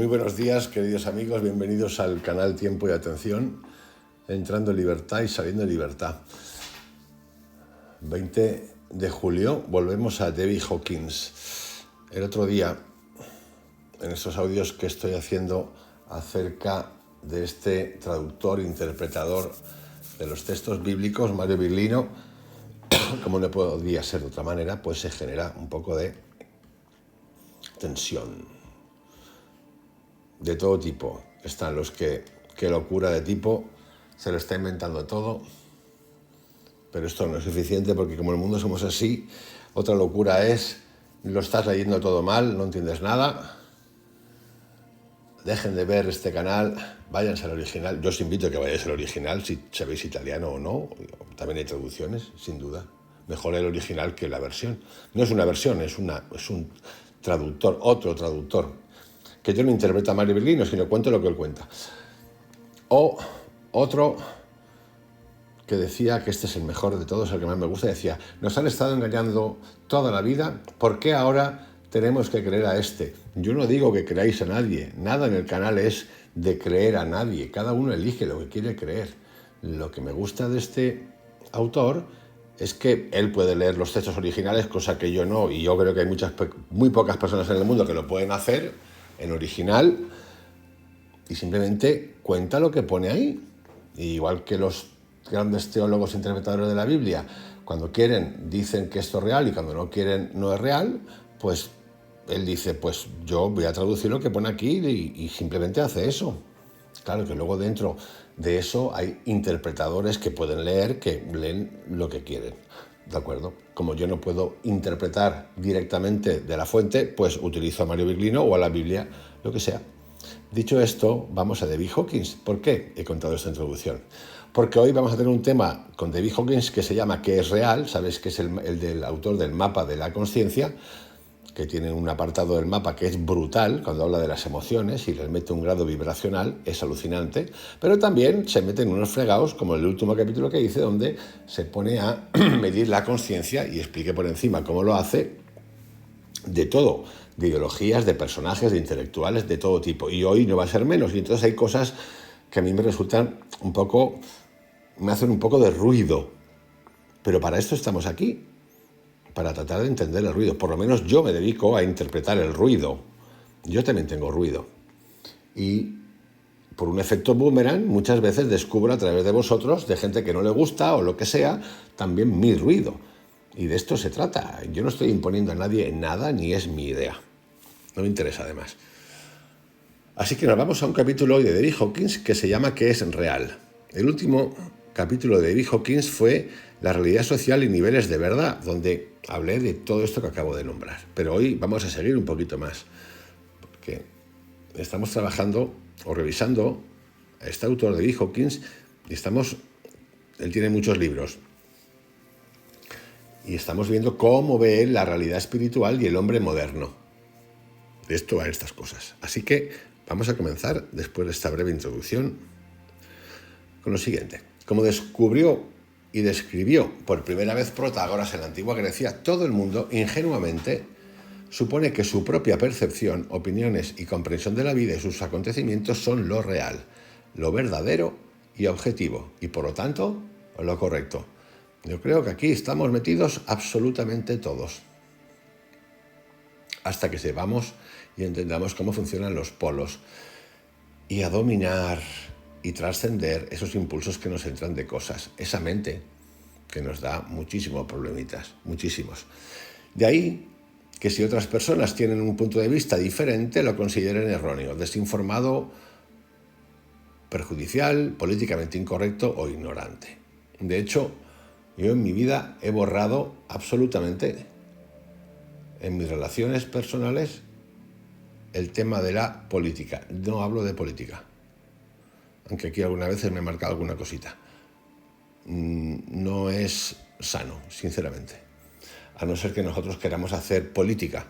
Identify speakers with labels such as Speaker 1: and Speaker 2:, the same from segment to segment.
Speaker 1: Muy buenos días, queridos amigos, bienvenidos al canal Tiempo y Atención, entrando en libertad y saliendo en libertad. 20 de julio, volvemos a David Hawkins. El otro día, en estos audios que estoy haciendo acerca de este traductor, interpretador de los textos bíblicos, Mario Virlino, como no podía ser de otra manera, pues se genera un poco de tensión. De todo tipo. Están los que, qué locura de tipo, se lo está inventando todo, pero esto no es suficiente porque como en el mundo somos así, otra locura es, lo estás leyendo todo mal, no entiendes nada, dejen de ver este canal, váyanse al original. Yo os invito a que vayáis al original, si sabéis italiano o no, también hay traducciones, sin duda. Mejor el original que la versión. No es una versión, es un traductor, otro traductor, que yo no interpreto a Mario Virlino, sino cuento lo que él cuenta. O otro que decía que este es el mejor de todos, el que más me gusta, decía, nos han estado engañando toda la vida, ¿por qué ahora tenemos que creer a este? Yo no digo que creáis a nadie, nada en el canal es de creer a nadie, cada uno elige lo que quiere creer. Lo que me gusta de este autor es que él puede leer los textos originales, cosa que yo no, y yo creo que hay muy pocas personas en el mundo que lo pueden hacer en original, y simplemente cuenta lo que pone ahí. Igual que los grandes teólogos interpretadores de la Biblia, cuando quieren dicen que esto es real y cuando no quieren no es real, pues él dice, pues yo voy a traducir lo que pone aquí y simplemente hace eso. Claro que luego dentro de eso hay interpretadores que pueden leer, que leen lo que quieren, ¿de acuerdo? Como yo no puedo interpretar directamente de la fuente, pues utilizo a Mario Virlino o a la Biblia, lo que sea. Dicho esto, vamos a David Hawkins. ¿Por qué he contado esta introducción? Porque hoy vamos a tener un tema con David Hawkins que se llama ¿Qué es real? Sabéis que es el del autor del mapa de la consciencia, que tiene un apartado del mapa que es brutal cuando habla de las emociones y les mete un grado vibracional, es alucinante, pero también se mete en unos fregados, como el último capítulo que hice, donde se pone a medir la consciencia y explique por encima cómo lo hace, de todo, de ideologías, de personajes, de intelectuales, de todo tipo. Y hoy no va a ser menos, y entonces hay cosas que a mí me resultan me hacen un poco de ruido, pero para esto estamos aquí, para tratar de entender el ruido. Por lo menos yo me dedico a interpretar el ruido. Yo también tengo ruido. Y por un efecto boomerang, muchas veces descubro a través de vosotros, de gente que no le gusta o lo que sea, también mi ruido. Y de esto se trata. Yo no estoy imponiendo a nadie nada, ni es mi idea. No me interesa, además. Así que nos vamos a un capítulo hoy de David Hawkins que se llama ¿Qué es real? El último capítulo de David Hawkins fue la realidad social y niveles de verdad, donde hablé de todo esto que acabo de nombrar. Pero hoy vamos a seguir un poquito más, porque estamos trabajando o revisando a este autor, David Hawkins, y él tiene muchos libros, y estamos viendo cómo ve él la realidad espiritual y el hombre moderno. De esto van estas cosas. Así que vamos a comenzar, después de esta breve introducción, con lo siguiente. Como descubrió y describió por primera vez Protágoras en la antigua Grecia, todo el mundo ingenuamente supone que su propia percepción, opiniones y comprensión de la vida y sus acontecimientos son lo real, lo verdadero y objetivo, y por lo tanto, lo correcto. Yo creo que aquí estamos metidos absolutamente todos, hasta que sepamos y entendamos cómo funcionan los polos y a dominar y trascender esos impulsos que nos entran de cosas, esa mente que nos da muchísimos problemitas, muchísimos. De ahí que si otras personas tienen un punto de vista diferente, lo consideren erróneo, desinformado, perjudicial, políticamente incorrecto o ignorante. De hecho, yo en mi vida he borrado absolutamente en mis relaciones personales el tema de la política. No hablo de política, aunque aquí algunas veces me he marcado alguna cosita. No es sano, sinceramente. A no ser que nosotros queramos hacer política,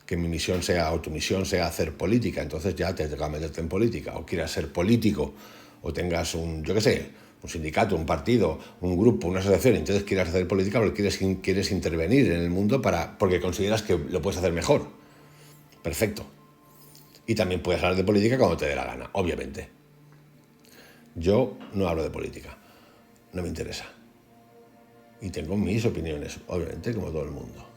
Speaker 1: que mi misión sea, o tu misión sea hacer política, entonces ya te toca meterte en política, o quieras ser político, o tengas un sindicato, un partido, un grupo, una asociación, entonces quieras hacer política porque quieres intervenir en el mundo porque consideras que lo puedes hacer mejor. Perfecto. Y también puedes hablar de política cuando te dé la gana, obviamente. Yo no hablo de política, no me interesa. Y tengo mis opiniones, obviamente, como todo el mundo.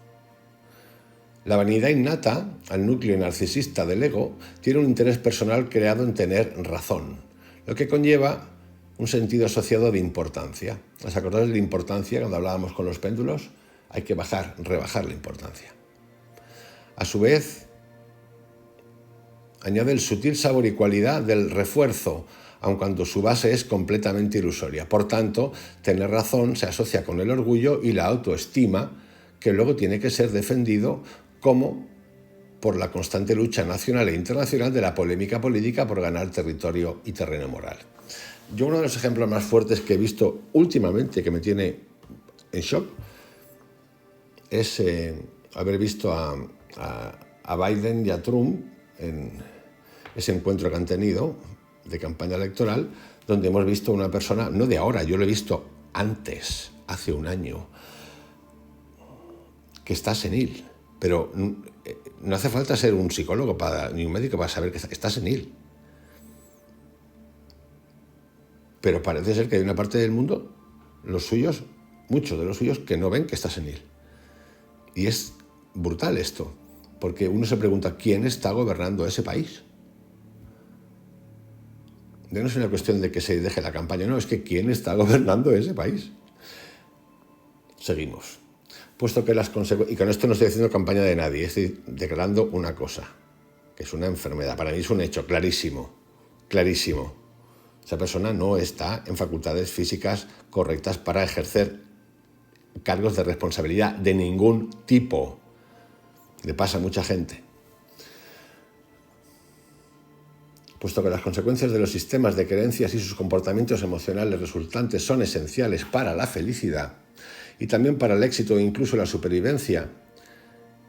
Speaker 1: La vanidad innata, al núcleo narcisista del ego, tiene un interés personal creado en tener razón, lo que conlleva un sentido asociado de importancia. ¿Os acordáis de la importancia cuando hablábamos con los péndulos? Hay que rebajar la importancia. A su vez, añade el sutil sabor y cualidad del refuerzo, aun cuando su base es completamente ilusoria. Por tanto, tener razón se asocia con el orgullo y la autoestima, que luego tiene que ser defendido como por la constante lucha nacional e internacional de la polémica política por ganar territorio y terreno moral. Yo uno de los ejemplos más fuertes que he visto últimamente, que me tiene en shock, es haber visto a Biden y a Trump en ese encuentro que han tenido de campaña electoral, donde hemos visto una persona, no de ahora, yo lo he visto antes, hace un año, que está senil. Pero no hace falta ser un psicólogo ni un médico para saber que está senil. Pero parece ser que hay una parte del mundo, muchos de los suyos, que no ven que está senil. Y es brutal esto, porque uno se pregunta, ¿quién está gobernando ese país? No es una cuestión de que se deje la campaña, no, es que ¿quién está gobernando ese país? Seguimos. Puesto que las consecuencias, y con esto no estoy haciendo campaña de nadie, estoy declarando una cosa, que es una enfermedad. Para mí es un hecho clarísimo, clarísimo. Esa persona no está en facultades físicas correctas para ejercer cargos de responsabilidad de ningún tipo. Le pasa a mucha gente. Puesto que las consecuencias de los sistemas de creencias y sus comportamientos emocionales resultantes son esenciales para la felicidad, y también para el éxito e incluso la supervivencia,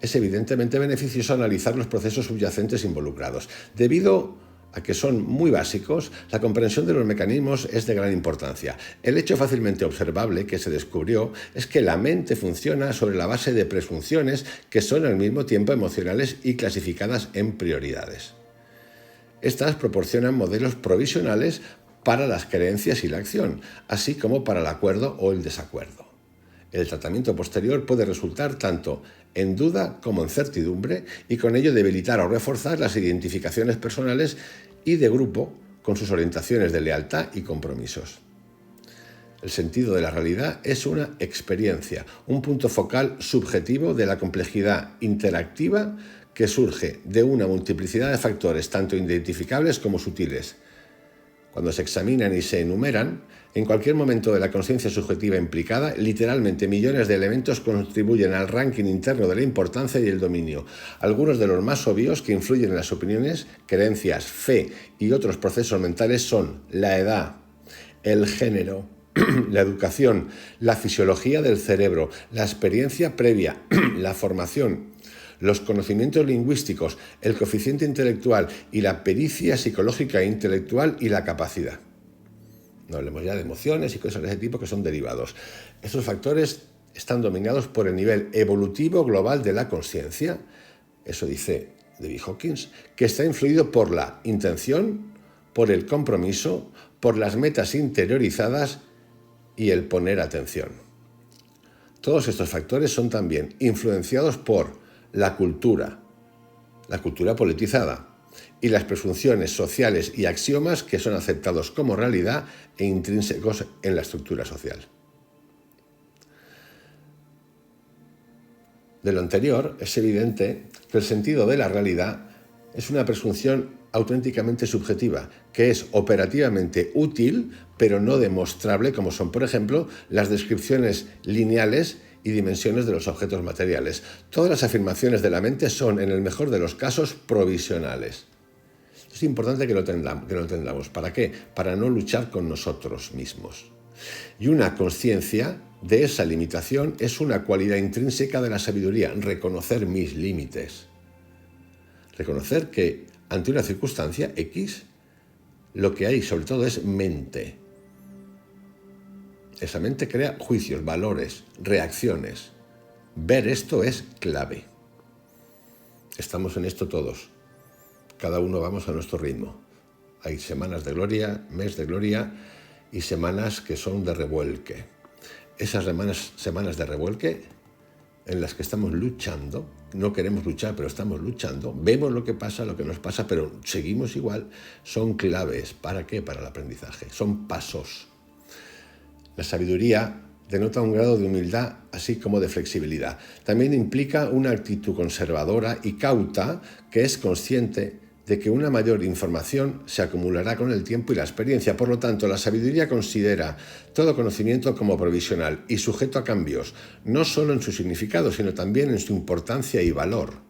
Speaker 1: es evidentemente beneficioso analizar los procesos subyacentes involucrados. Debido a que son muy básicos, la comprensión de los mecanismos es de gran importancia. El hecho fácilmente observable que se descubrió es que la mente funciona sobre la base de presunciones que son al mismo tiempo emocionales y clasificadas en prioridades. Estas proporcionan modelos provisionales para las creencias y la acción, así como para el acuerdo o el desacuerdo. El tratamiento posterior puede resultar tanto en duda como en certidumbre y con ello debilitar o reforzar las identificaciones personales y de grupo con sus orientaciones de lealtad y compromisos. El sentido de la realidad es una experiencia, un punto focal subjetivo de la complejidad interactiva que surge de una multiplicidad de factores tanto identificables como sutiles. Cuando se examinan y se enumeran, en cualquier momento de la conciencia subjetiva implicada, literalmente millones de elementos contribuyen al ranking interno de la importancia y el dominio. Algunos de los más obvios que influyen en las opiniones, creencias, fe y otros procesos mentales son la edad, el género, la educación, la fisiología del cerebro, la experiencia previa, la formación, los conocimientos lingüísticos, el coeficiente intelectual y la pericia psicológica e intelectual y la capacidad. No hablemos ya de emociones y cosas de ese tipo que son derivados. Estos factores están dominados por el nivel evolutivo global de la consciencia, eso dice David Hawkins, que está influido por la intención, por el compromiso, por las metas interiorizadas y el poner atención. Todos estos factores son también influenciados por la cultura politizada y las presunciones sociales y axiomas que son aceptados como realidad e intrínsecos en la estructura social. De lo anterior, es evidente que el sentido de la realidad es una presunción auténticamente subjetiva, que es operativamente útil, pero no demostrable, como son, por ejemplo, las descripciones lineales y dimensiones de los objetos materiales. Todas las afirmaciones de la mente son, en el mejor de los casos, provisionales. Es importante que lo entendamos. ¿Para qué? Para no luchar con nosotros mismos. Y una consciencia de esa limitación es una cualidad intrínseca de la sabiduría, reconocer mis límites. Reconocer que ante una circunstancia X, lo que hay sobre todo es mente. Esa mente crea juicios, valores, reacciones. Ver esto es clave. Estamos en esto todos. Cada uno vamos a nuestro ritmo. Hay semanas de gloria, mes de gloria y semanas que son de revuelque. Esas semanas de revuelque en las que estamos luchando, no queremos luchar, pero estamos luchando, vemos lo que pasa, lo que nos pasa, pero seguimos igual, son claves. ¿Para qué? Para el aprendizaje. Son pasos. La sabiduría denota un grado de humildad, así como de flexibilidad. También implica una actitud conservadora y cauta que es consciente de que una mayor información se acumulará con el tiempo y la experiencia. Por lo tanto, la sabiduría considera todo conocimiento como provisional y sujeto a cambios, no solo en su significado, sino también en su importancia y valor.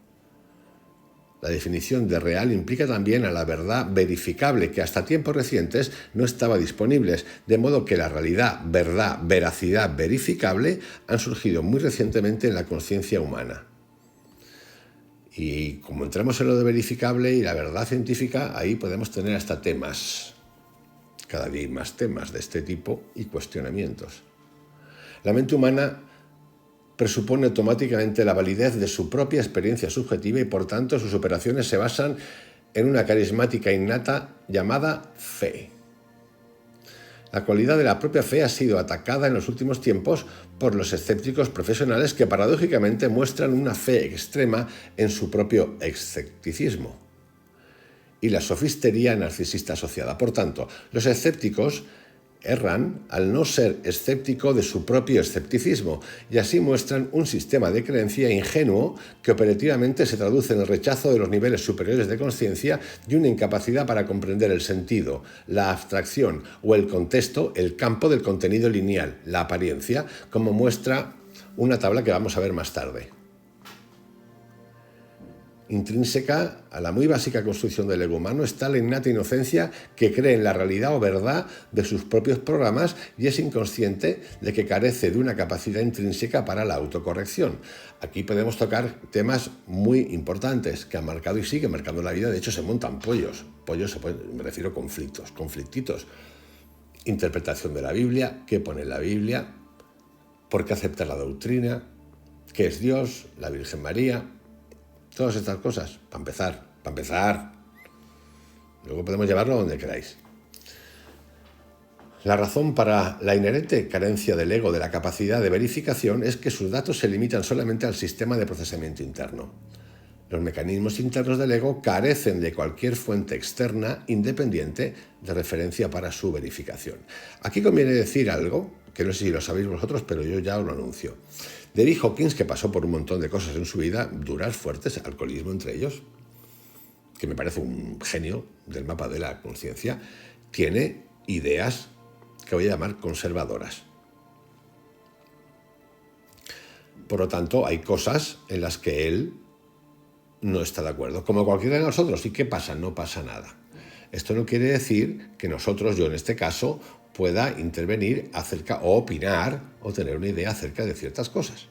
Speaker 1: La definición de real implica también a la verdad verificable, que hasta tiempos recientes no estaba disponible, de modo que la realidad, verdad, veracidad, verificable han surgido muy recientemente en la conciencia humana. Y como entramos en lo de verificable y la verdad científica, ahí podemos tener hasta temas, cada día hay más temas de este tipo y cuestionamientos. La mente humana presupone automáticamente la validez de su propia experiencia subjetiva y por tanto sus operaciones se basan en una carismática innata llamada fe. La cualidad de la propia fe ha sido atacada en los últimos tiempos por los escépticos profesionales que paradójicamente muestran una fe extrema en su propio escepticismo y la sofistería narcisista asociada. Por tanto, los escépticos erran al no ser escéptico de su propio escepticismo y así muestran un sistema de creencia ingenuo que operativamente se traduce en el rechazo de los niveles superiores de conciencia y una incapacidad para comprender el sentido, la abstracción o el contexto, el campo del contenido lineal, la apariencia, como muestra una tabla que vamos a ver más tarde. Intrínseca a la muy básica construcción del ego humano está la innata inocencia que cree en la realidad o verdad de sus propios programas y es inconsciente de que carece de una capacidad intrínseca para la autocorrección. Aquí podemos tocar temas muy importantes que han marcado y siguen marcando la vida. De hecho, se montan pollos, me refiero a conflictitos. Interpretación de la Biblia, qué pone en la Biblia, por qué aceptar la doctrina, qué es Dios, la Virgen María. Todas estas cosas, para empezar. Luego podemos llevarlo donde queráis. La razón para la inherente carencia del ego de la capacidad de verificación es que sus datos se limitan solamente al sistema de procesamiento interno. Los mecanismos internos del ego carecen de cualquier fuente externa independiente de referencia para su verificación. Aquí conviene decir algo, que no sé si lo sabéis vosotros, pero yo ya os lo anuncio. David Hawkins, que pasó por un montón de cosas en su vida, duras, fuertes, alcoholismo entre ellos, que me parece un genio del mapa de la conciencia, tiene ideas que voy a llamar conservadoras. Por lo tanto, hay cosas en las que él no está de acuerdo, como cualquiera de nosotros. ¿Y qué pasa? No pasa nada. Esto no quiere decir que nosotros, yo en este caso, pueda intervenir acerca o opinar o tener una idea acerca de ciertas cosas.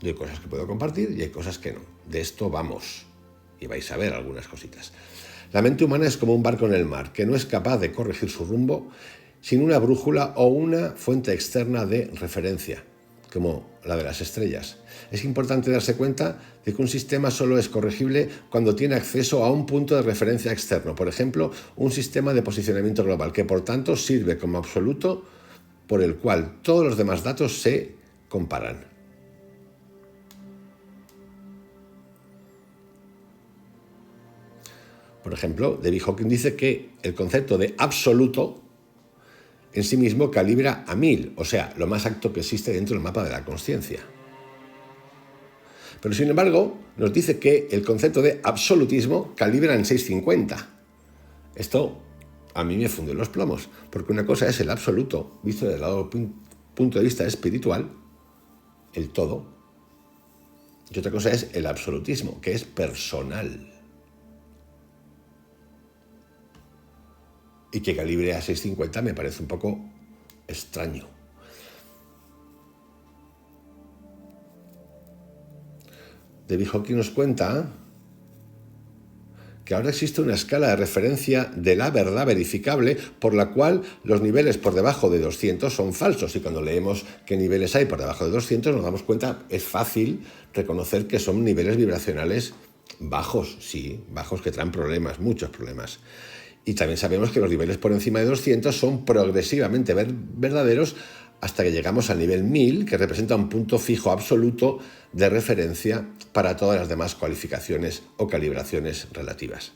Speaker 1: Y hay cosas que puedo compartir y hay cosas que no. De esto vamos. Y vais a ver algunas cositas. La mente humana es como un barco en el mar, que no es capaz de corregir su rumbo sin una brújula o una fuente externa de referencia, como la de las estrellas. Es importante darse cuenta de que un sistema solo es corregible cuando tiene acceso a un punto de referencia externo, por ejemplo, un sistema de posicionamiento global, que por tanto sirve como absoluto por el cual todos los demás datos se comparan. Por ejemplo, David Hawkins dice que el concepto de absoluto en sí mismo calibra a 1000, o sea, lo más alto que existe dentro del mapa de la consciencia. Pero sin embargo, nos dice que el concepto de absolutismo calibra en 650. Esto a mí me funde los plomos, porque una cosa es el absoluto, visto desde el punto de vista espiritual, el todo, y otra cosa es el absolutismo, que es personal. Y que calibre a 650 me parece un poco extraño. David Hawkins nos cuenta que ahora existe una escala de referencia de la verdad verificable por la cual los niveles por debajo de 200 son falsos. Y cuando leemos qué niveles hay por debajo de 200 nos damos cuenta, es fácil reconocer que son niveles vibracionales Bajos, sí, bajos que traen problemas, muchos problemas. Y también sabemos que los niveles por encima de 200 son progresivamente verdaderos hasta que llegamos al nivel 1000, que representa un punto fijo absoluto de referencia para todas las demás cualificaciones o calibraciones relativas.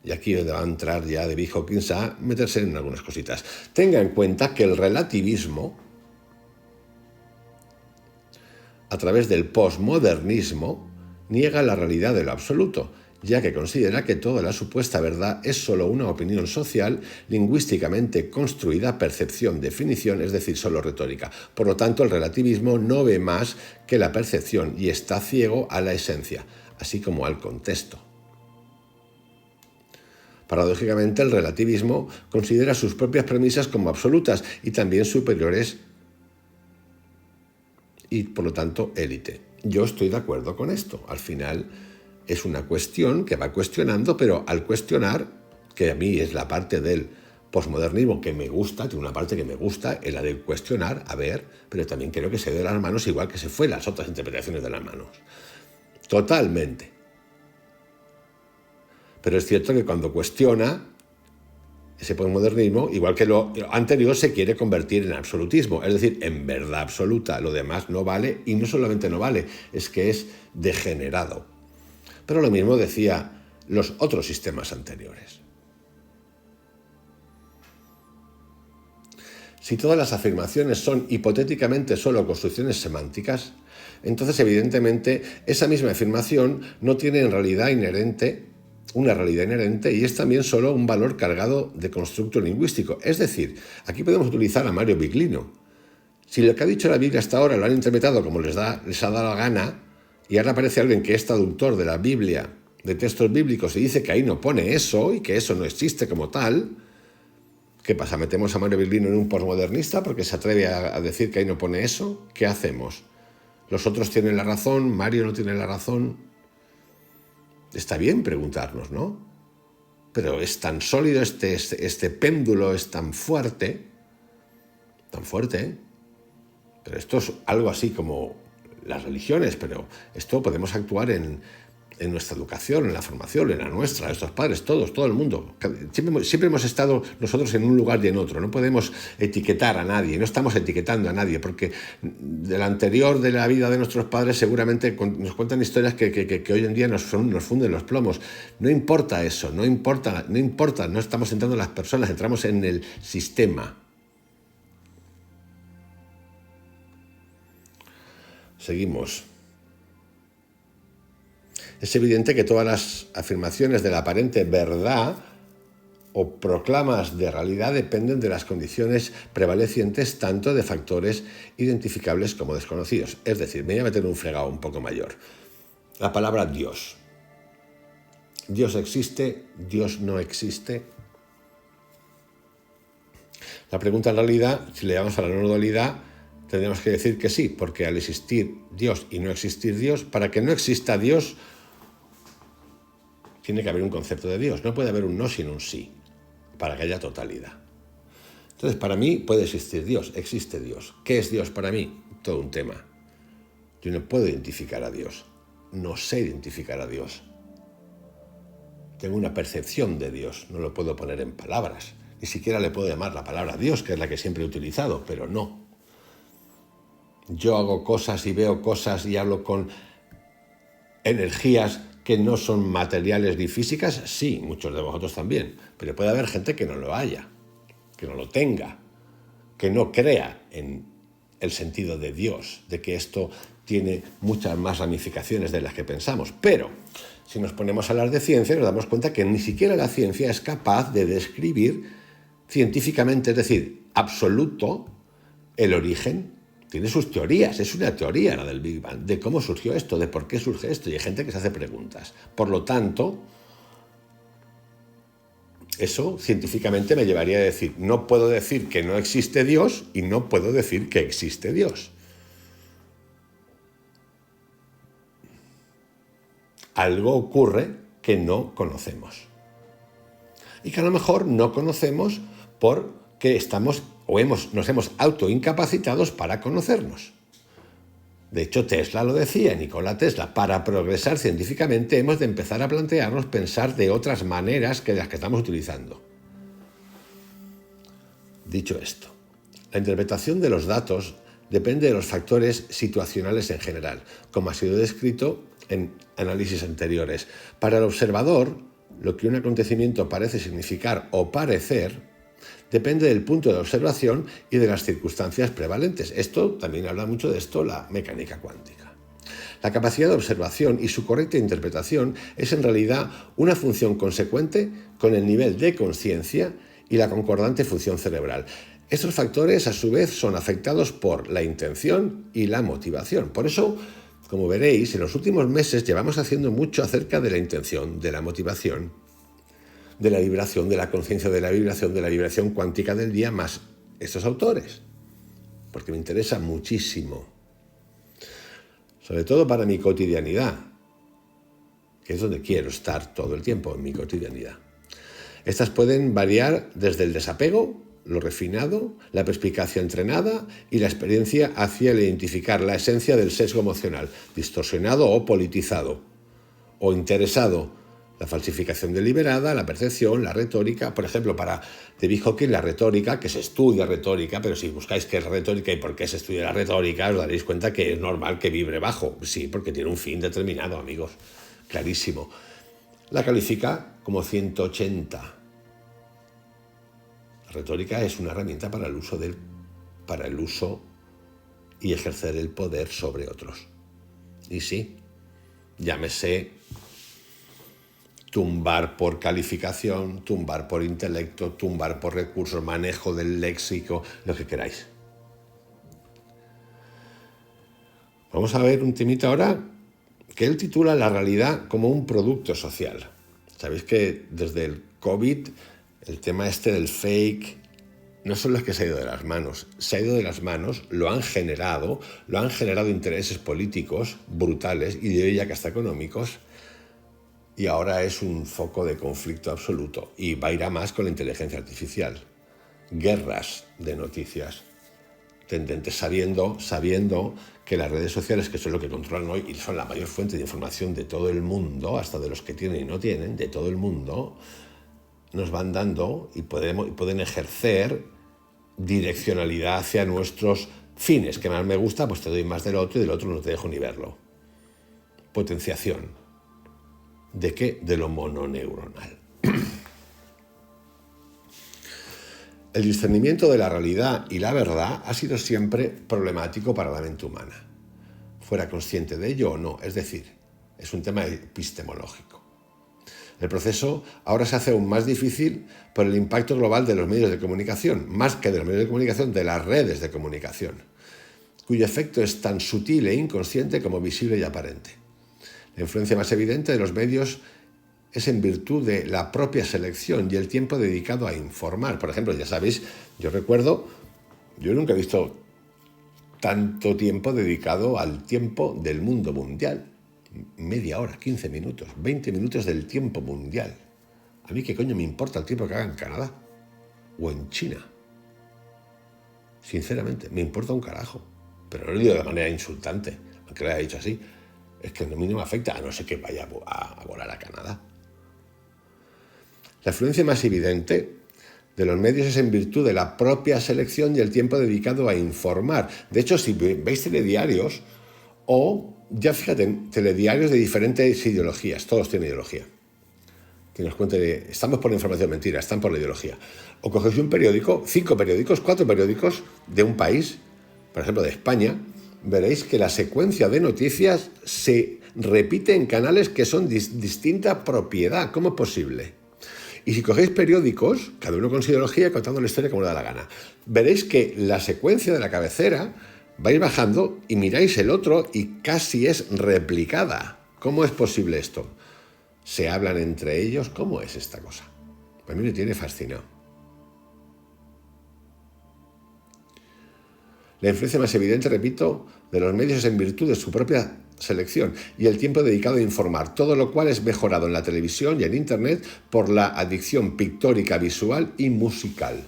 Speaker 1: Y aquí va a entrar ya David Hawkins a meterse en algunas cositas. Tenga en cuenta que el relativismo, a través del posmodernismo, niega la realidad de lo absoluto, ya que considera que toda la supuesta verdad es solo una opinión social, lingüísticamente construida, percepción, definición, es decir, solo retórica. Por lo tanto, el relativismo no ve más que la percepción y está ciego a la esencia, así como al contexto. Paradójicamente, el relativismo considera sus propias premisas como absolutas y también superiores y, por lo tanto, élite. Yo estoy de acuerdo con esto. Al final es una cuestión que va cuestionando, pero al cuestionar, que a mí es la parte del posmodernismo que me gusta, tiene una parte que me gusta, es la de cuestionar, a ver, pero también creo que se dio de las manos igual que se fue las otras interpretaciones de las manos. Totalmente. Pero es cierto que cuando cuestiona ese posmodernismo, igual que lo anterior, se quiere convertir en absolutismo, es decir, en verdad absoluta. Lo demás no vale, y no solamente no vale, es que es degenerado. Pero lo mismo decía los otros sistemas anteriores. Si todas las afirmaciones son hipotéticamente solo construcciones semánticas, entonces evidentemente esa misma afirmación no tiene en realidad una realidad inherente y es también solo un valor cargado de constructo lingüístico. Es decir, aquí podemos utilizar a Mario Biglino. Si lo que ha dicho la Biblia hasta ahora lo han interpretado como les ha dado la gana, y ahora aparece alguien que es traductor de la Biblia, de textos bíblicos, y dice que ahí no pone eso y que eso no existe como tal, ¿qué pasa? ¿Metemos a Mario Biglino en un posmodernista porque se atreve a decir que ahí no pone eso? ¿Qué hacemos? ¿Los otros tienen la razón? ¿Mario no tiene la razón? Está bien preguntarnos, ¿no? Pero es tan sólido este péndulo, es tan fuerte, ¿eh? Pero esto es algo así como las religiones, pero esto podemos actuar en nuestra educación, en la formación, en la nuestra, nuestros padres, todo el mundo. Siempre hemos estado nosotros en un lugar y en otro. No podemos etiquetar a nadie, no estamos etiquetando a nadie, porque del anterior de la vida de nuestros padres seguramente nos cuentan historias que hoy en día nos funden los plomos. No importa eso, no importa, no estamos entrando en las personas, entramos en el sistema. Seguimos. Es evidente que todas las afirmaciones de la aparente verdad o proclamas de realidad dependen de las condiciones prevalecientes tanto de factores identificables como desconocidos. Es decir, me voy a meter un fregado un poco mayor. La palabra Dios. ¿Dios existe? ¿Dios no existe? La pregunta en realidad, si le damos a la no dualidad, tendríamos que decir que sí, porque al existir Dios y no existir Dios, para que no exista Dios, tiene que haber un concepto de Dios. No puede haber un no sin un sí, para que haya totalidad. Entonces, para mí puede existir Dios, existe Dios. ¿Qué es Dios para mí? Todo un tema. Yo no puedo identificar a Dios, no sé identificar a Dios. Tengo una percepción de Dios, no lo puedo poner en palabras. Ni siquiera le puedo llamar la palabra Dios, que es la que siempre he utilizado, pero no. Yo hago cosas y veo cosas y hablo con energías que no son materiales ni físicas, sí, muchos de vosotros también, pero puede haber gente que no lo haya, que no lo tenga, que no crea en el sentido de Dios, de que esto tiene muchas más ramificaciones de las que pensamos. Pero si nos ponemos a hablar de ciencia, nos damos cuenta que ni siquiera la ciencia es capaz de describir científicamente, es decir, absoluto, el origen. Tiene sus teorías, es una teoría la del Big Bang, de cómo surgió esto, de por qué surge esto, y hay gente que se hace preguntas. Por lo tanto, eso científicamente me llevaría a decir, no puedo decir que no existe Dios y no puedo decir que existe Dios. Algo ocurre que no conocemos. Y que a lo mejor no conocemos porque estamos nos hemos autoincapacitados para conocernos. De hecho, Tesla lo decía, Nikola Tesla, para progresar científicamente hemos de empezar a plantearnos pensar de otras maneras que las que estamos utilizando. Dicho esto, la interpretación de los datos depende de los factores situacionales en general, como ha sido descrito en análisis anteriores. Para el observador, lo que un acontecimiento parece significar o parecer depende del punto de observación y de las circunstancias prevalentes. Esto también habla mucho de esto la mecánica cuántica. La capacidad de observación y su correcta interpretación es en realidad una función consecuente con el nivel de conciencia y la concordante función cerebral. Estos factores, a su vez, son afectados por la intención y la motivación. Por eso, como veréis, en los últimos meses llevamos haciendo mucho acerca de la intención, de la motivación, de la vibración, de la conciencia de la vibración cuántica del día, más estos autores, porque me interesa muchísimo, sobre todo para mi cotidianidad, que es donde quiero estar todo el tiempo, en mi cotidianidad. Estas pueden variar desde el desapego, lo refinado, la perspicacia entrenada y la experiencia hacia el identificar la esencia del sesgo emocional, distorsionado o politizado, o interesado, la falsificación deliberada, la percepción, la retórica. Por ejemplo, para David Hawkins, la retórica, que se estudia retórica, pero si buscáis qué es retórica y por qué se estudia la retórica, os daréis cuenta que es normal que vibre bajo. Sí, porque tiene un fin determinado, amigos. Clarísimo. La califica como 180. La retórica es una herramienta para el uso y ejercer el poder sobre otros. Y sí, llámese tumbar por calificación, tumbar por intelecto, tumbar por recursos, manejo del léxico, lo que queráis. Vamos a ver un temita ahora que él titula La realidad como un producto social. Sabéis que desde el COVID el tema este del fake no solo es que se ha ido de las manos, se ha ido de las manos, lo han generado intereses políticos brutales y de ella que hasta económicos, y ahora es un foco de conflicto absoluto y va a ir a más con la inteligencia artificial. Guerras de noticias tendentes, sabiendo que las redes sociales, que son lo que controlan hoy y son la mayor fuente de información de todo el mundo, hasta de los que tienen y no tienen, de todo el mundo, nos van dando y pueden ejercer direccionalidad hacia nuestros fines. Que más me gusta, pues te doy más del otro y del otro no te dejo ni verlo. Potenciación. ¿De qué? De lo mononeuronal. El discernimiento de la realidad y la verdad ha sido siempre problemático para la mente humana, fuera consciente de ello o no, es decir, es un tema epistemológico. El proceso ahora se hace aún más difícil por el impacto global de los medios de comunicación, más que de los medios de comunicación, de las redes de comunicación, cuyo efecto es tan sutil e inconsciente como visible y aparente. La influencia más evidente de los medios es en virtud de la propia selección y el tiempo dedicado a informar. Por ejemplo, ya sabéis, yo nunca he visto tanto tiempo dedicado al tiempo del mundo mundial. Media hora, 15 minutos, 20 minutos del tiempo mundial. A mí qué coño me importa el tiempo que haga en Canadá o en China. Sinceramente, me importa un carajo. Pero no lo digo de manera insultante, aunque lo haya dicho así. Es que a mí no me afecta, a no ser que vaya a volar a Canadá. La influencia más evidente de los medios es en virtud de la propia selección y el tiempo dedicado a informar. De hecho, si veis telediarios o, ya fíjate, telediarios de diferentes ideologías, todos tienen ideología. Que nos cuente, estamos por la información mentira, están por la ideología. O cogéis un periódico, 5 periódicos, 4 periódicos de un país, por ejemplo de España, veréis que la secuencia de noticias se repite en canales que son distinta propiedad. ¿Cómo es posible? Y si cogéis periódicos, cada uno con su ideología, contando la historia como le da la gana, veréis que la secuencia de la cabecera va a ir bajando y miráis el otro y casi es replicada. ¿Cómo es posible esto? ¿Se hablan entre ellos? ¿Cómo es esta cosa? A mí me tiene fascinado. La influencia más evidente, repito, de los medios es en virtud de su propia selección y el tiempo dedicado a informar, todo lo cual es mejorado en la televisión y en Internet por la adicción pictórica, visual y musical.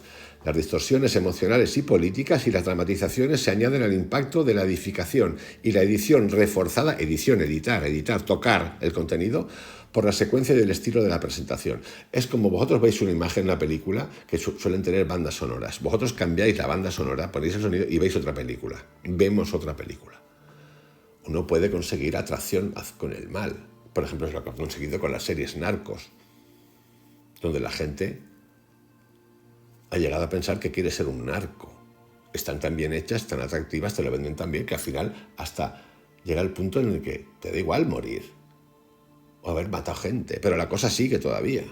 Speaker 1: Las distorsiones emocionales y políticas y las dramatizaciones se añaden al impacto de la edificación y la edición reforzada, editar, tocar el contenido por la secuencia y el estilo de la presentación. Es como vosotros veis una imagen en una película que suelen tener bandas sonoras. Vosotros cambiáis la banda sonora, ponéis el sonido y veis otra película. Vemos otra película. Uno puede conseguir atracción con el mal. Por ejemplo, es lo que ha conseguido con las series Narcos, donde la gente ha llegado a pensar que quiere ser un narco. Están tan bien hechas, tan atractivas, te lo venden tan bien que al final hasta llega el punto en el que te da igual morir o haber matado gente, pero la cosa sigue todavía.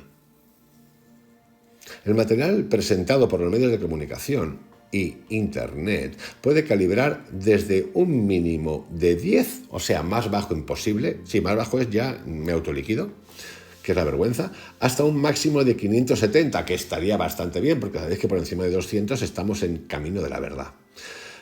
Speaker 1: El material presentado por los medios de comunicación y Internet puede calibrar desde un mínimo de 10, o sea, más bajo imposible, si más bajo es ya me autoliquido, que es la vergüenza, hasta un máximo de 570, que estaría bastante bien, porque sabéis que por encima de 200 estamos en camino de la verdad.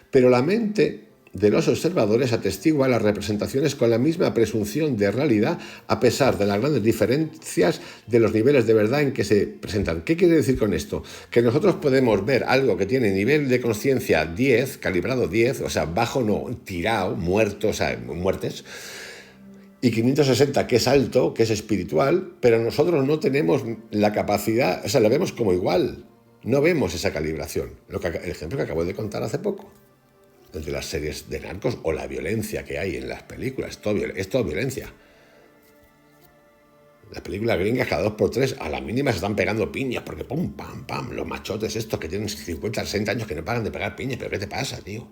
Speaker 1: Pero la mente de los observadores atestigua las representaciones con la misma presunción de realidad, a pesar de las grandes diferencias de los niveles de verdad en que se presentan. ¿Qué quiere decir con esto? Que nosotros podemos ver algo que tiene nivel de conciencia 10, calibrado 10, o sea, bajo no, tirado, muerto, o sea, muertes, y 560, que es alto, que es espiritual, pero nosotros no tenemos la capacidad, o sea, la vemos como igual, no vemos esa calibración. El ejemplo que acabo de contar hace poco, el de las series de narcos o la violencia que hay en las películas, es todo violencia. Las películas gringas cada 2x3 a la mínima se están pegando piñas, porque pum, pam, pam, los machotes estos que tienen 50, 60 años que no paran de pegar piñas, pero ¿qué te pasa, tío?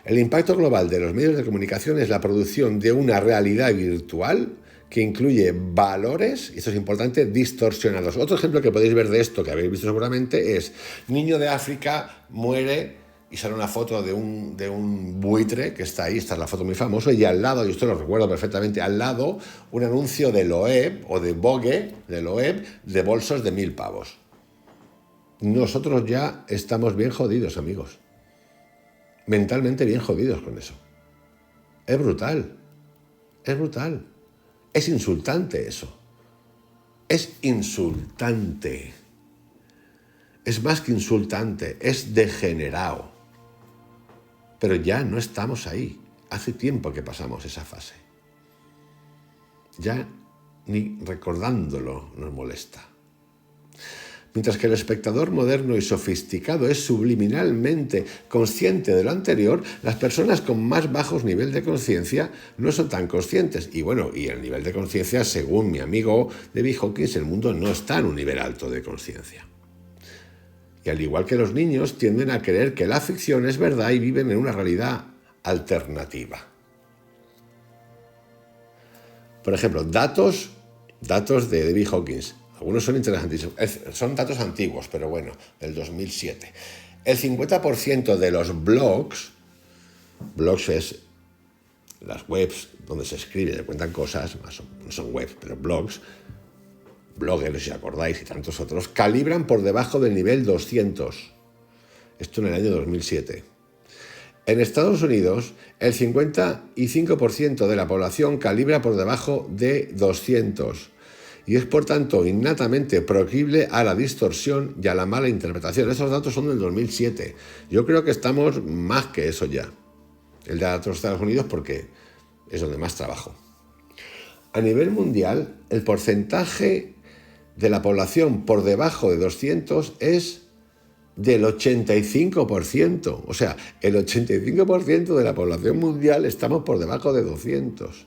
Speaker 1: El impacto global de los medios de comunicación es la producción de una realidad virtual que incluye valores, y esto es importante, distorsionados. Otro ejemplo que podéis ver de esto, que habéis visto seguramente, es niño de África muere y sale una foto de un buitre que está ahí, esta es la foto muy famosa, y al lado, y esto lo recuerdo perfectamente, al lado un anuncio de Loeb o de Vogue, de Loeb, de bolsos de 1.000 pavos. Nosotros ya estamos bien jodidos, amigos. Mentalmente bien jodidos con eso. Es brutal. Es brutal. Es insultante eso. Es insultante. Es más que insultante, es degenerado. Pero ya no estamos ahí. Hace tiempo que pasamos esa fase. Ya ni recordándolo nos molesta. Mientras que el espectador moderno y sofisticado es subliminalmente consciente de lo anterior, las personas con más bajos niveles de conciencia no son tan conscientes. Y bueno, y el nivel de conciencia, según mi amigo David Hawkins, el mundo no está en un nivel alto de conciencia. Y al igual que los niños, tienden a creer que la ficción es verdad y viven en una realidad alternativa. Por ejemplo, datos de David Hawkins. Algunos son interesantísimos. Son datos antiguos, pero bueno, del 2007. El 50% de los blogs es las webs donde se escribe, se cuentan cosas, no son webs, pero bloggers, si acordáis, y tantos otros, calibran por debajo del nivel 200. Esto en el año 2007. En Estados Unidos, el 55% de la población calibra por debajo de 200. Y es, por tanto, innatamente proclive a la distorsión y a la mala interpretación. Esos datos son del 2007. Yo creo que estamos más que eso ya. El de datos de Estados Unidos porque es donde más trabajo. A nivel mundial, el porcentaje de la población por debajo de 200 es del 85%. O sea, el 85% de la población mundial estamos por debajo de 200.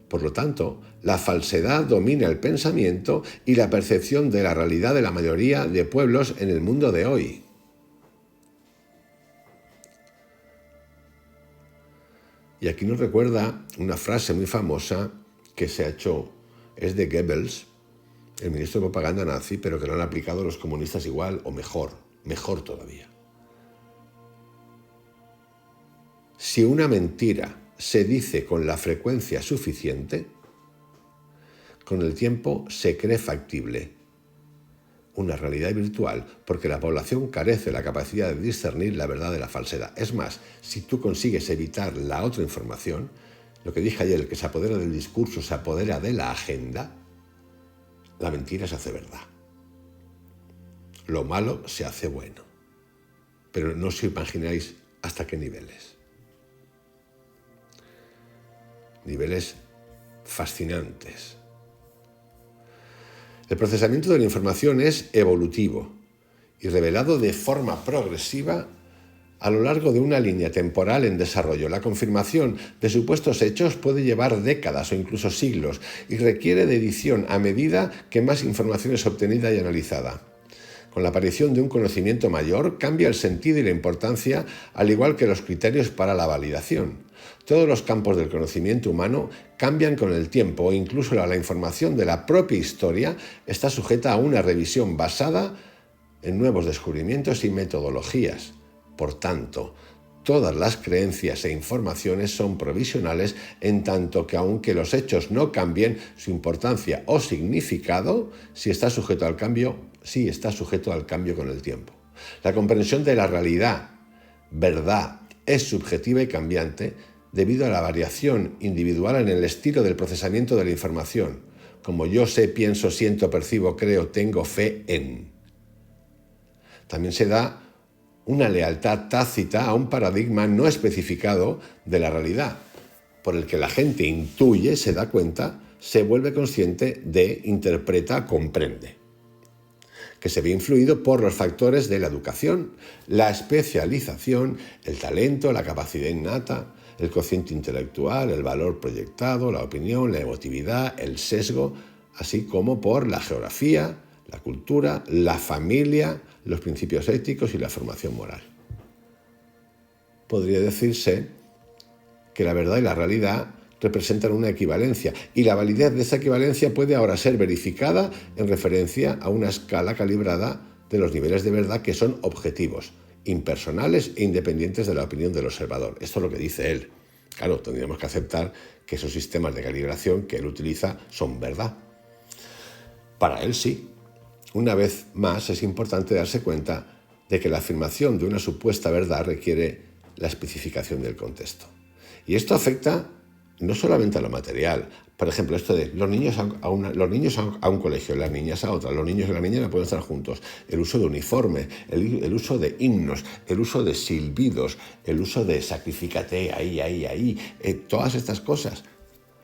Speaker 1: Por lo tanto, la falsedad domina el pensamiento y la percepción de la realidad de la mayoría de pueblos en el mundo de hoy. Y aquí nos recuerda una frase muy famosa que se ha hecho, es de Goebbels, el ministro de propaganda nazi, pero que lo han aplicado los comunistas igual o mejor todavía. Si una mentira se dice con la frecuencia suficiente, con el tiempo se cree factible una realidad virtual, porque la población carece de la capacidad de discernir la verdad de la falsedad. Es más, si tú consigues evitar la otra información, lo que dije ayer, el que se apodera del discurso se apodera de la agenda, La mentira se hace verdad. Lo malo se hace bueno. Pero no os imagináis hasta qué niveles. Niveles fascinantes. El procesamiento de la información es evolutivo y revelado de forma progresiva a lo largo de una línea temporal en desarrollo. La confirmación de supuestos hechos puede llevar décadas o incluso siglos y requiere de edición a medida que más información es obtenida y analizada. Con la aparición de un conocimiento mayor, cambia el sentido y la importancia, al igual que los criterios para la validación. Todos los campos del conocimiento humano cambian con el tiempo e incluso la información de la propia historia está sujeta a una revisión basada en nuevos descubrimientos y metodologías. Por tanto, todas las creencias e informaciones son provisionales en tanto que aunque los hechos no cambien, su importancia o significado sí está sujeto al cambio con el tiempo. La comprensión de la realidad, verdad, es subjetiva y cambiante debido a la variación individual en el estilo del procesamiento de la información, como yo sé, pienso, siento, percibo, creo, tengo fe en. También se da una lealtad tácita a un paradigma no especificado de la realidad, por el que la gente intuye, se da cuenta, se vuelve consciente de, interpreta, comprende, que se ve influido por los factores de la educación, la especialización, el talento, la capacidad innata, el cociente intelectual, el valor proyectado, la opinión, la emotividad, el sesgo, así como por la geografía, la cultura, la familia, los principios éticos y la formación moral. Podría decirse que la verdad y la realidad representan una equivalencia y la validez de esa equivalencia puede ahora ser verificada en referencia a una escala calibrada de los niveles de verdad que son objetivos, impersonales e independientes de la opinión del observador. Esto es lo que dice él. Claro, tendríamos que aceptar que esos sistemas de calibración que él utiliza son verdad. Para él sí. Una vez más, es importante darse cuenta de que la afirmación de una supuesta verdad requiere la especificación del contexto. Y esto afecta no solamente a lo material. Por ejemplo, esto de los niños a un colegio, las niñas a otra, los niños y las niñas no pueden estar juntos, el uso de uniforme, el uso de himnos, el uso de silbidos, el uso de sacrifícate, ahí, todas estas cosas.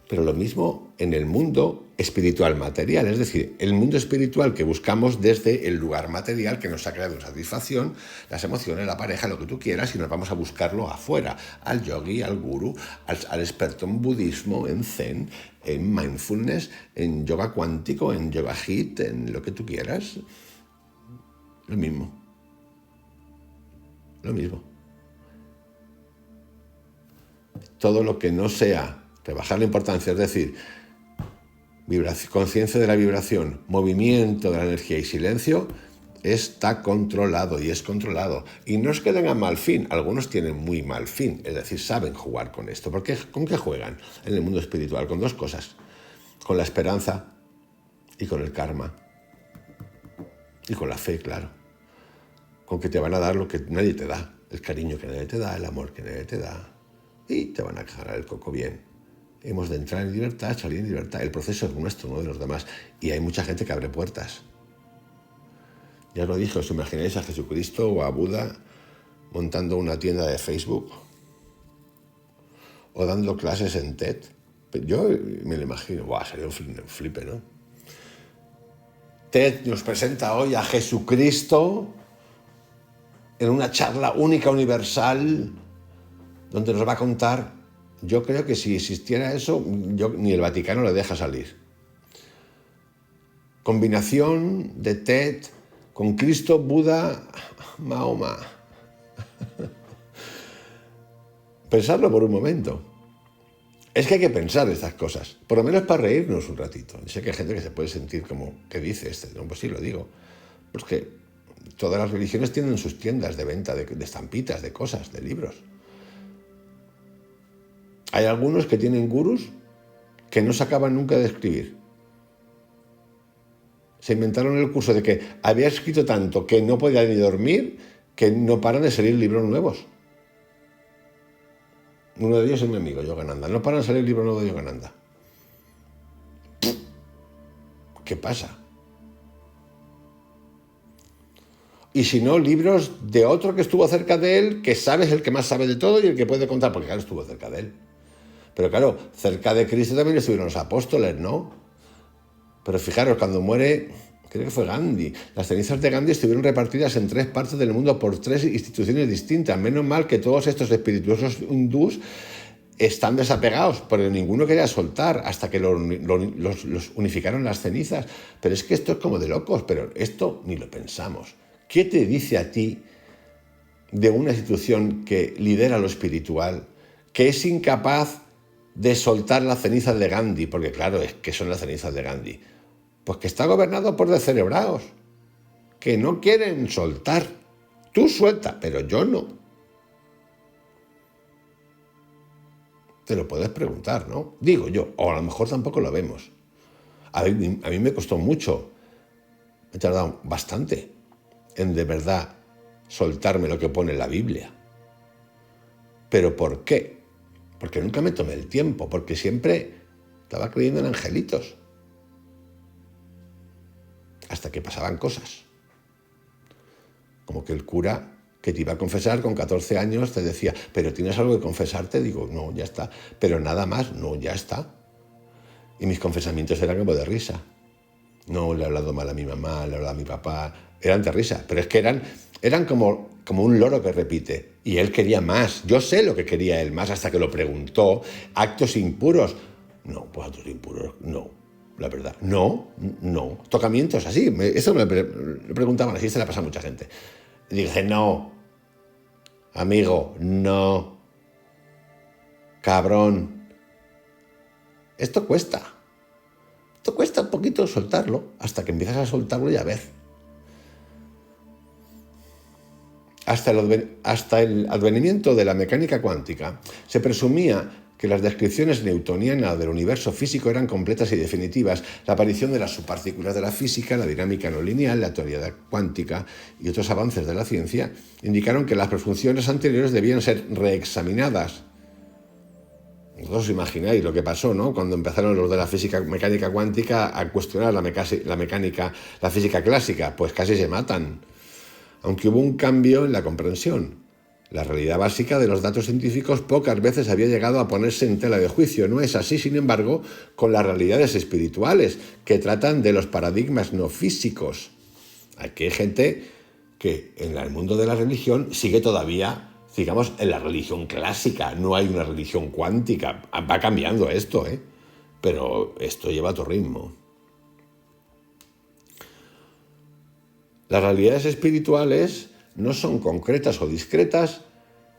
Speaker 1: Pero lo mismo en el mundo espiritual material, es decir, el mundo espiritual que buscamos desde el lugar material que nos ha creado satisfacción, las emociones, la pareja, lo que tú quieras, y nos vamos a buscarlo afuera, al yogi, al gurú, al experto en budismo, en zen, en mindfulness, en yoga cuántico, en yoga hit, en lo que tú quieras. Lo mismo. Todo lo que no sea rebajar la importancia, es decir, conciencia de la vibración, movimiento de la energía y silencio, está controlado y es controlado. Y no es que tengan mal fin, algunos tienen muy mal fin, es decir, saben jugar con esto. ¿Por qué? ¿Con qué juegan en el mundo espiritual? Con dos cosas, con la esperanza y con el karma. Y con la fe, claro. Con que te van a dar lo que nadie te da, el cariño que nadie te da, el amor que nadie te da, y te van a jalar el coco bien. Hemos de entrar en libertad, salir en libertad. El proceso es nuestro, no de los demás. Y hay mucha gente que abre puertas. Ya os lo dije, os imagináis a Jesucristo o a Buda montando una tienda de Facebook o dando clases en TED. Yo me lo imagino. Sería un flipe, ¿no? TED nos presenta hoy a Jesucristo en una charla única, universal, donde nos va a contar. Yo creo que si existiera eso, ni el Vaticano le deja salir. Combinación de TED con Cristo, Buda, Mahoma. Pensadlo por un momento. Es que hay que pensar estas cosas, por lo menos para reírnos un ratito. Sé que hay gente que se puede sentir como, ¿qué dice este? No, pues sí, lo digo. Pues que todas las religiones tienen sus tiendas de venta de estampitas, de cosas, de libros. Hay algunos que tienen gurús que no se acaban nunca de escribir. Se inventaron el curso de que había escrito tanto que no podía ni dormir, que no paran de salir libros nuevos. Uno de ellos es mi amigo, Yogananda. No paran de salir libros nuevos de Yogananda. ¿Qué pasa? Y si no, libros de otro que estuvo cerca de él, que sabes el que más sabe de todo y el que puede contar, porque claro, estuvo cerca de él. Pero claro, cerca de Cristo también estuvieron los apóstoles, ¿no? Pero fijaros, cuando muere, creo que fue Gandhi, las cenizas de Gandhi estuvieron repartidas en 3 partes del mundo por 3 instituciones distintas. Menos mal que todos estos espirituosos hindús están desapegados, porque ninguno quería soltar hasta que los unificaron las cenizas. Pero es que esto es como de locos, pero esto ni lo pensamos. ¿Qué te dice a ti de una institución que lidera lo espiritual, que es incapaz de soltar las cenizas de Gandhi? Porque claro, es que son las cenizas de Gandhi. Pues que está gobernado por descerebrados, que no quieren soltar. Tú suelta, pero yo no. Te lo puedes preguntar, ¿no? Digo yo, o a lo mejor tampoco lo vemos. A mí me costó mucho, me he tardado bastante en de verdad soltarme lo que pone en la Biblia. ¿Pero por qué? Porque nunca me tomé el tiempo, porque siempre estaba creyendo en angelitos. Hasta que pasaban cosas. Como que el cura que te iba a confesar con 14 años te decía, ¿pero tienes algo que confesarte? Digo, no, ya está. ¿Pero nada más? No, ya está. Y mis confesamientos eran como de risa. No le he hablado mal a mi mamá, le he hablado a mi papá. Eran de risa, pero es que eran como un loro que repite. Y él quería más. Yo sé lo que quería él más hasta que lo preguntó. Actos impuros. No, pues actos impuros, no. La verdad, no. Tocamientos así. Eso me preguntaban, así se la pasa a mucha gente. Y dije, no. Amigo, no. Cabrón. Esto cuesta. Esto cuesta un poquito soltarlo, hasta que empiezas a soltarlo ya ves. Hasta el advenimiento de la mecánica cuántica, se presumía que las descripciones newtonianas del universo físico eran completas y definitivas. La aparición de las subpartículas de la física, la dinámica no lineal, la teoría cuántica y otros avances de la ciencia indicaron que las presunciones anteriores debían ser reexaminadas. Vosotros imagináis lo que pasó, ¿no? Cuando empezaron los de la física mecánica cuántica a cuestionar la física clásica, pues casi se matan. Aunque hubo un cambio en la comprensión. La realidad básica de los datos científicos pocas veces había llegado a ponerse en tela de juicio. No es así, sin embargo, con las realidades espirituales, que tratan de los paradigmas no físicos. Aquí hay gente que en el mundo de la religión sigue todavía, digamos, en la religión clásica. No hay una religión cuántica. Va cambiando esto, ¿eh? Pero esto lleva a tu ritmo. Las realidades espirituales no son concretas o discretas,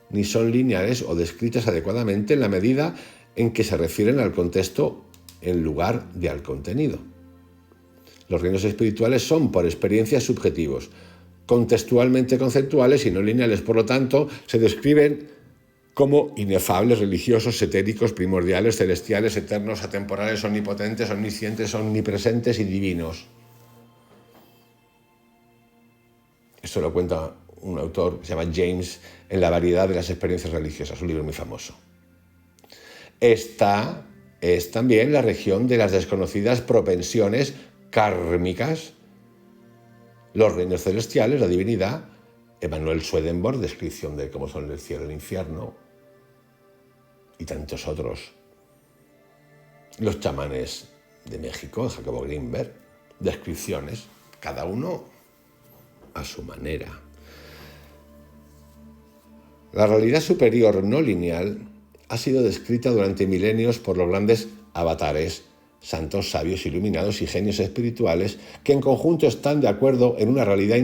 Speaker 1: ni son lineales o descritas adecuadamente en la medida en que se refieren al contexto en lugar de al contenido. Los reinos espirituales son, por experiencia, subjetivos, contextualmente conceptuales y no lineales. Por lo tanto, se describen como inefables, religiosos, etéricos, primordiales, celestiales, eternos, atemporales, omnipotentes, omniscientes, omnipresentes y divinos. Esto lo cuenta un autor que se llama James en La variedad de las experiencias religiosas, un libro muy famoso. Esta es también la región de las desconocidas propensiones kármicas, los reinos celestiales, la divinidad. Emanuel Swedenborg, descripción de cómo son el cielo y el infierno, y tantos otros. Los chamanes de México, Jacobo Greenberg, descripciones, cada uno a su manera. La realidad superior no lineal ha sido descrita durante milenios por los grandes avatares, santos, sabios, iluminados y genios espirituales que en conjunto están de acuerdo en una realidad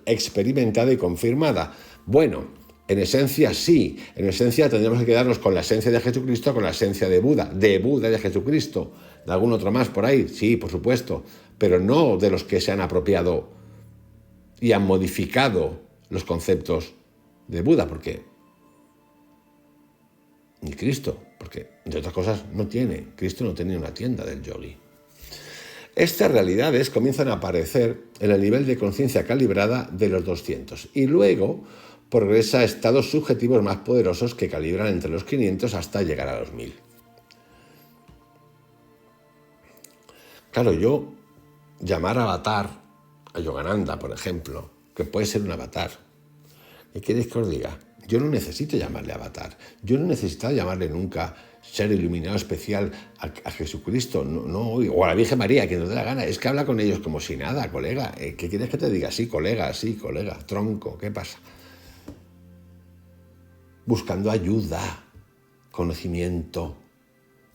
Speaker 1: experimentada y confirmada. Bueno, en esencia sí, en esencia tendríamos que quedarnos con la esencia de Jesucristo, con la esencia de Buda y de Jesucristo, de algún otro más por ahí, sí, por supuesto, pero no de los que se han apropiado y han modificado los conceptos de Buda, porque ni Cristo, porque entre otras cosas Cristo no tenía una tienda del yogi. Estas realidades comienzan a aparecer en el nivel de conciencia calibrada de los 200 y luego progresa a estados subjetivos más poderosos que calibran entre los 500 hasta llegar a los 1000. Claro, yo llamar avatar a Yogananda, por ejemplo, que puede ser un avatar. ¿Qué queréis que os diga? Yo no necesito llamarle avatar. Yo no necesito llamarle nunca ser iluminado especial a Jesucristo, no, o a la Virgen María, quien nos dé la gana. Es que habla con ellos como si nada, colega. ¿Qué quieres que te diga? Sí, colega, tronco, ¿qué pasa? Buscando ayuda, conocimiento,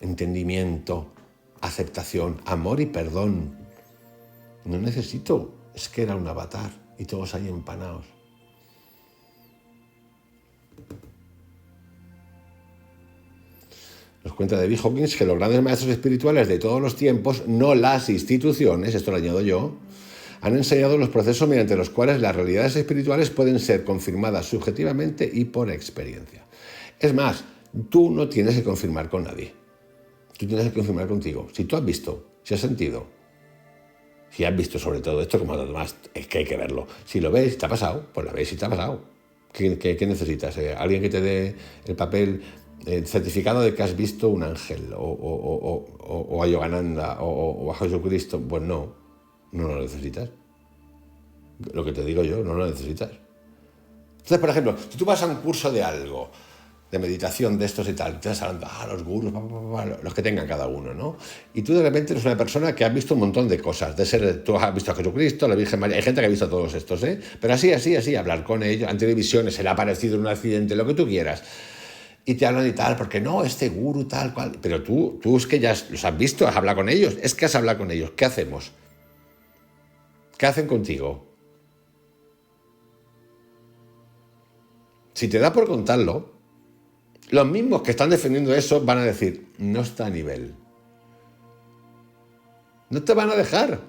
Speaker 1: entendimiento, aceptación, amor y perdón. No necesito, es que era un avatar y todos ahí empanados. Nos cuenta David Hawkins que los grandes maestros espirituales de todos los tiempos, no las instituciones, esto lo añado yo, han enseñado los procesos mediante los cuales las realidades espirituales pueden ser confirmadas subjetivamente y por experiencia. Es más, tú no tienes que confirmar con nadie. Tú tienes que confirmar contigo. Si tú has visto, si has sentido, si has visto sobre todo esto, como lo demás, es que hay que verlo. Si lo ves, te ha pasado, pues lo ves y te ha pasado. ¿Qué necesitas? ¿Alguien que te dé el papel, el certificado de que has visto un ángel o a Yogananda o a Jesucristo? Pues no lo necesitas. Lo que te digo yo, no lo necesitas. Entonces, por ejemplo, si tú vas a un curso de algo, de meditación de estos y tal, te vas hablando, los gurús, los que tengan cada uno, ¿no? Y tú de repente eres una persona que ha visto un montón de cosas, tú has visto a Jesucristo, la Virgen María, hay gente que ha visto a todos estos, pero así, hablar con ellos, han tenido visiones, se le ha aparecido en un accidente, lo que tú quieras, y te hablan y tal, porque no, este gurú tal cual, pero tú es que ya los has visto, has hablado con ellos, es que has hablado con ellos, ¿qué hacemos? ¿Qué hacen contigo? Si te da por contarlo, los mismos que están defendiendo eso van a decir, no está a nivel. No te van a dejar.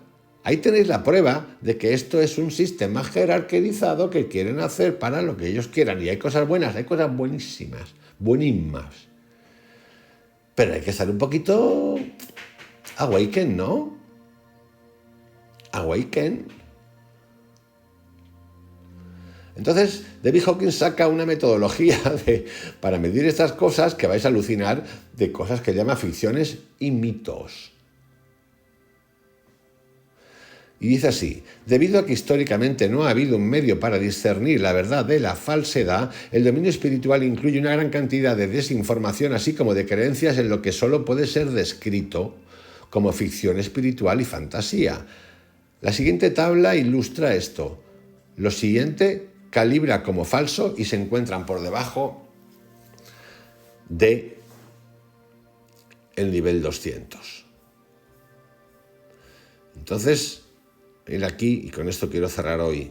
Speaker 1: Ahí tenéis la prueba de que esto es un sistema jerarquizado que quieren hacer para lo que ellos quieran. Y hay cosas buenas, hay cosas buenísimas, buenísimas. Pero hay que estar un poquito awaken, ¿no? Awaken. Entonces, David Hawkins saca una metodología para medir estas cosas que vais a alucinar, de cosas que llama ficciones y mitos. Y dice así: debido a que históricamente no ha habido un medio para discernir la verdad de la falsedad, el dominio espiritual incluye una gran cantidad de desinformación, así como de creencias en lo que solo puede ser descrito como ficción espiritual y fantasía. La siguiente tabla ilustra esto. Lo siguiente calibra como falso y se encuentran por debajo de el nivel 200. Entonces, ir aquí, y con esto quiero cerrar hoy,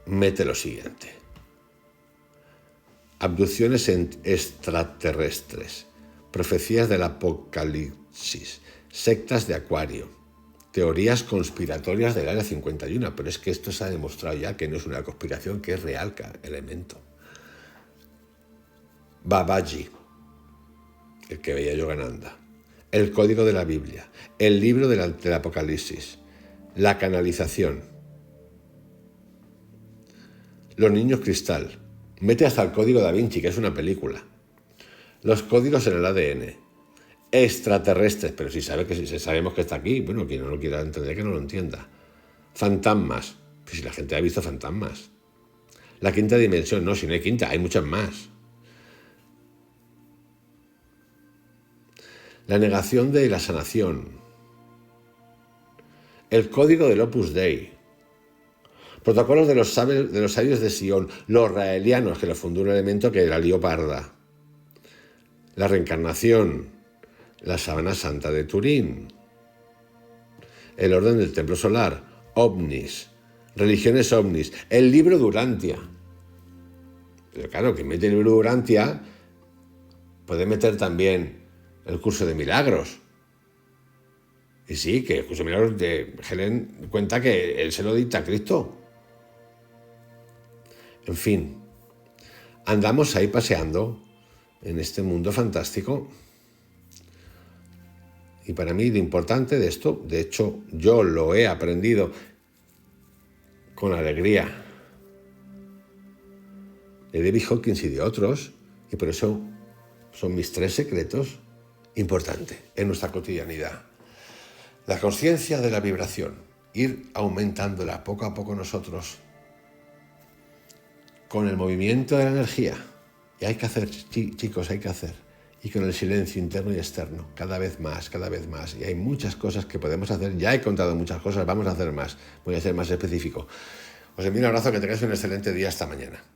Speaker 1: mete lo siguiente: abducciones extraterrestres, profecías del apocalipsis, sectas de Acuario, teorías conspiratorias del Área 51, pero es que esto se ha demostrado ya que no es una conspiración, que es real, elemento. Babaji, el que veía Yogananda, el código de la Biblia, el libro del Apocalipsis, la canalización, los niños cristal, mete hasta el código Da Vinci, que es una película, los códigos en el ADN, extraterrestres, pero si sabemos que está aquí, bueno, quien no lo quiera entender que no lo entienda. Fantasmas, pues si la gente ha visto fantasmas. La quinta dimensión, no, si no hay quinta, hay muchas más. La negación de la sanación, el código del Opus Dei, protocolos de los sabios de Sion, los raelianos, que lo fundó un elemento que era Leoparda, la reencarnación, la sábana santa de Turín, el orden del templo solar, ovnis, religiones ovnis, el libro de Urantia. Pero claro, que mete el libro de Urantia puede meter también el curso de milagros. Y sí, que el curso de milagros de Helen cuenta que él se lo dicta a Cristo. En fin, andamos ahí paseando en este mundo fantástico. Y para mí lo importante de esto, de hecho, yo lo he aprendido con alegría de David Hawkins y de otros, y por eso son mis 3 secretos importantes en nuestra cotidianidad. La conciencia de la vibración ir aumentándola poco a poco nosotros con el movimiento de la energía. Y hay que hacer, chicos, hay que hacer. Y con el silencio interno y externo, cada vez más, cada vez más. Y hay muchas cosas que podemos hacer. Ya he contado muchas cosas, vamos a hacer más. Voy a ser más específico. Os envío un abrazo, que tengáis un excelente día. Hasta mañana.